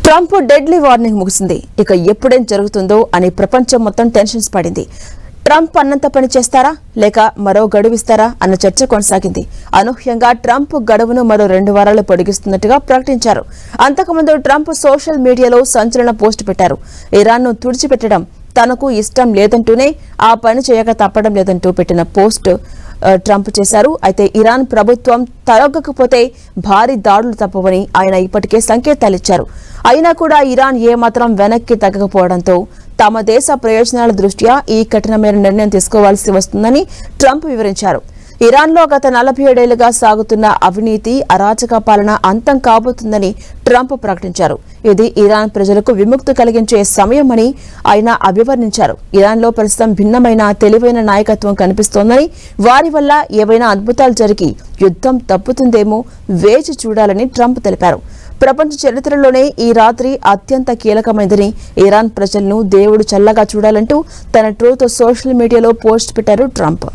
Trump deadly warning ముగిసింది. ఇక ఎప్పుడేం జరుగుతుందో అని ప్రపంచం మొత్తం టెన్షన్స్ పడింది. ట్రంప్ అన్నంత పని చేస్తారా లేక మరో గడువిస్తారా అన్న చర్చ కొనసాగింది. అనూహ్యంగా ట్రంప్ గడువును మరో 2 వారాలు పొడిగిస్తున్నట్టుగా ప్రకటించారు. అంతకుముందు ట్రంప్ సోషల్ మీడియాలో సంచలన పోస్ట్ పెట్టారు. ఇరాన్ను తుడిచిపెట్టడం తనకు ఇష్టం లేదంటూనే ఆ పని చేయక తప్పడం లేదంటూ పెట్టిన పోస్ట్ ట్రంప్ చేశారు. అయితే ఇరాన్ ప్రభుత్వం తరగకపోతే భారీ దాడులు తప్పవని ఆయన ఇప్పటికే సంకేతాలిచ్చారు. అయినా కూడా ఇరాన్ ఏమాత్రం వెనక్కి తగ్గకపోవడంతో తమ దేశ ప్రయోజనాల దృష్ట్యా ఈ కఠినమైన నిర్ణయం తీసుకోవాల్సి వస్తుందని ట్రంప్ వివరించారు. ఇరాన్లో గత 47 ఏళ్లుగా సాగుతున్న అవినీతి, అరాచక పాలన అంతం కాబోతుందని ట్రంప్ ప్రకటించారు. ఇది ఇరాన్ ప్రజలకు విముక్తి కలిగించే సమయమని ఆయన అభివర్ణించారు. ఇరాన్లో ప్రస్తుతం భిన్నమైన తెలివైన నాయకత్వం కనిపిస్తోందని, వారి వల్ల ఏవైనా అద్భుతాలు జరిగి యుద్ధం తప్పుతుందేమో వేచి చూడాలని ట్రంప్ తెలిపారు. ప్రపంచ చరిత్రలోనే ఈ రాత్రి అత్యంత కీలకమైందని, ఇరాన్ ప్రజలను దేవుడు చల్లగా చూడాలంటూ తన ట్రూత్ సోషల్ మీడియాలో పోస్ట్ పెట్టారు ట్రంప్.